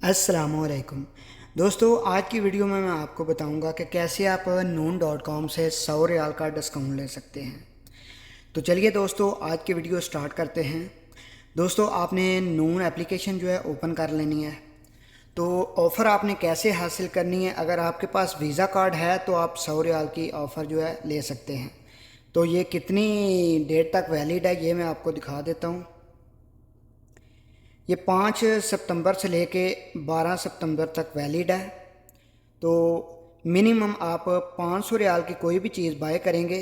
अस्सलाम वालेकुम दोस्तों, आज की वीडियो में मैं आपको बताऊंगा कि कैसे आप noon.com से 100 रियाल का डिस्काउंट ले सकते हैं। तो चलिए दोस्तों, आज की वीडियो स्टार्ट करते हैं। दोस्तों, आपने नून एप्लीकेशन जो है ओपन कर लेनी है। तो ऑफ़र आपने कैसे हासिल करनी है, अगर आपके पास वीज़ा कार्ड है तो आप 100 रियाल की ऑफ़र जो है ले सकते हैं। तो ये कितनी डेट तक वैलिड है ये मैं आपको दिखा देता हूँ। ये 5 सितंबर से लेके 12 सितंबर तक वैलिड है। तो मिनिमम आप 500 रियाल की कोई भी चीज़ बाय करेंगे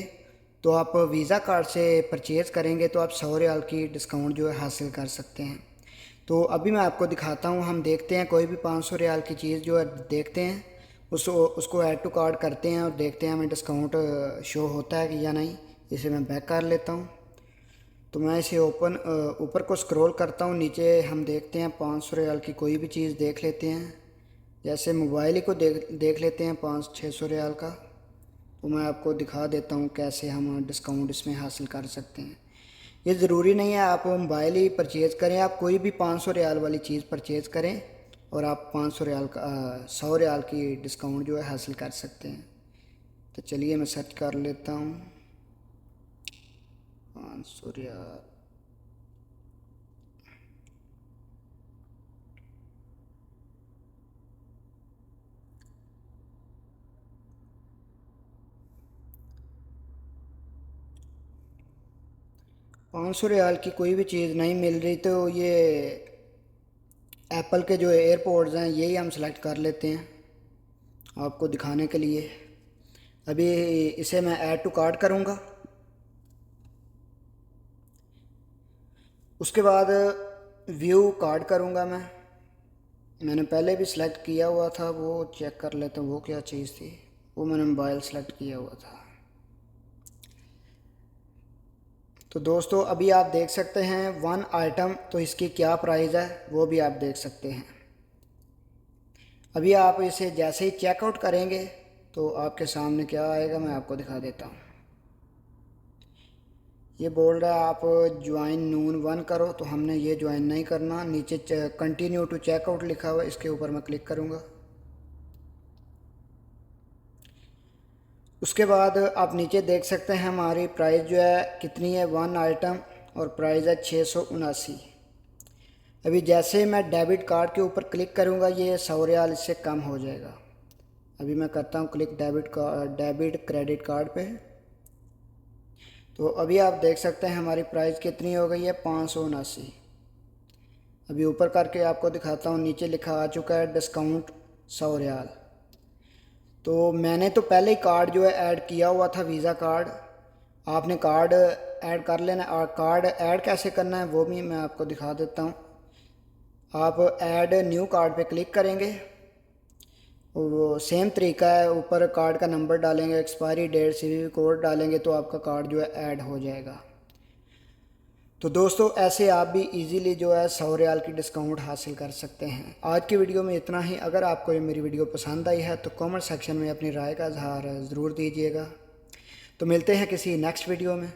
तो आप वीज़ा कार्ड से परचेज़ करेंगे तो आप 100 रियाल की डिस्काउंट जो है हासिल कर सकते हैं। तो अभी मैं आपको दिखाता हूँ, हम देखते हैं कोई भी 500 रियाल की चीज़ जो है देखते हैं, उसको ऐड टू कार्ड करते हैं और देखते हैं हमें डिस्काउंट शो होता है कि या नहीं। इसे मैं बैक कर लेता हूँ। तो मैं इसे ऊपर को स्क्रॉल करता हूँ, नीचे हम देखते हैं 500 रियाल की कोई भी चीज़ देख लेते हैं। जैसे मोबाइल ही को देख लेते हैं 500-600 रियाल का। तो मैं आपको दिखा देता हूँ कैसे हम डिस्काउंट इसमें हासिल कर सकते हैं। ये ज़रूरी नहीं है आप मोबाइल ही परचेज़ करें, आप कोई भी 500 रियाल वाली चीज़ परचेज़ करें और आप 500 रियाल का 100 रियाल की डिस्काउंट जो है हासिल कर सकते हैं। तो चलिए मैं सर्च कर लेता हूँ 500 रियाल। 500 रियाल की कोई भी चीज़ नहीं मिल रही तो ये एप्पल के जो एयरपोर्ट्स हैं यही हम सेलेक्ट कर लेते हैं आपको दिखाने के लिए। अभी इसे मैं ऐड टू कार्ट करूँगा। उसके बाद व्यू कार्ड करूँगा मैंने पहले भी सिलेक्ट किया हुआ था, वो चेक कर लेता हूँ वो क्या चीज़ थी। वो मैंने मोबाइल सेलेक्ट किया हुआ था। तो दोस्तों अभी आप देख सकते हैं 1 आइटम, तो इसकी क्या प्राइस है वो भी आप देख सकते हैं। अभी आप इसे जैसे ही चेकआउट करेंगे तो आपके सामने क्या आएगा मैं आपको दिखा देता हूँ। ये बोल रहा है आप ज्वाइन नून 1 करो, तो हमने ये ज्वाइन नहीं करना। नीचे कंटिन्यू टू चेकआउट लिखा हुआ है, इसके ऊपर मैं क्लिक करूँगा। उसके बाद आप नीचे देख सकते हैं हमारी प्राइस जो है कितनी है, 1 आइटम, और प्राइस है 679। अभी जैसे ही मैं डेबिट कार्ड के ऊपर क्लिक करूँगा ये 100 रियाल इससे कम हो जाएगा। अभी मैं करता हूँ क्लिक डेबिट क्रेडिट कार्ड पे। तो अभी आप देख सकते हैं हमारी प्राइस कितनी हो गई है, 579। अभी ऊपर करके आपको दिखाता हूँ, नीचे लिखा आ चुका है डिस्काउंट 100 रियाल। तो मैंने तो पहले ही कार्ड जो है ऐड किया हुआ था, वीज़ा कार्ड। आपने कार्ड ऐड कर लेना, और कार्ड ऐड कैसे करना है वो भी मैं आपको दिखा देता हूँ। आप ऐड न्यू कार्ड पे क्लिक करेंगे, वो सेम तरीका है, ऊपर कार्ड का नंबर डालेंगे, एक्सपायरी डेट, सीवीवी कोड डालेंगे तो आपका कार्ड जो है ऐड हो जाएगा। तो दोस्तों ऐसे आप भी इजीली जो है 100 रियाल की डिस्काउंट हासिल कर सकते हैं। आज की वीडियो में इतना ही। अगर आपको ये मेरी वीडियो पसंद आई है तो कमेंट सेक्शन में अपनी राय का इजहार ज़रूर दीजिएगा। तो मिलते हैं किसी नेक्स्ट वीडियो में।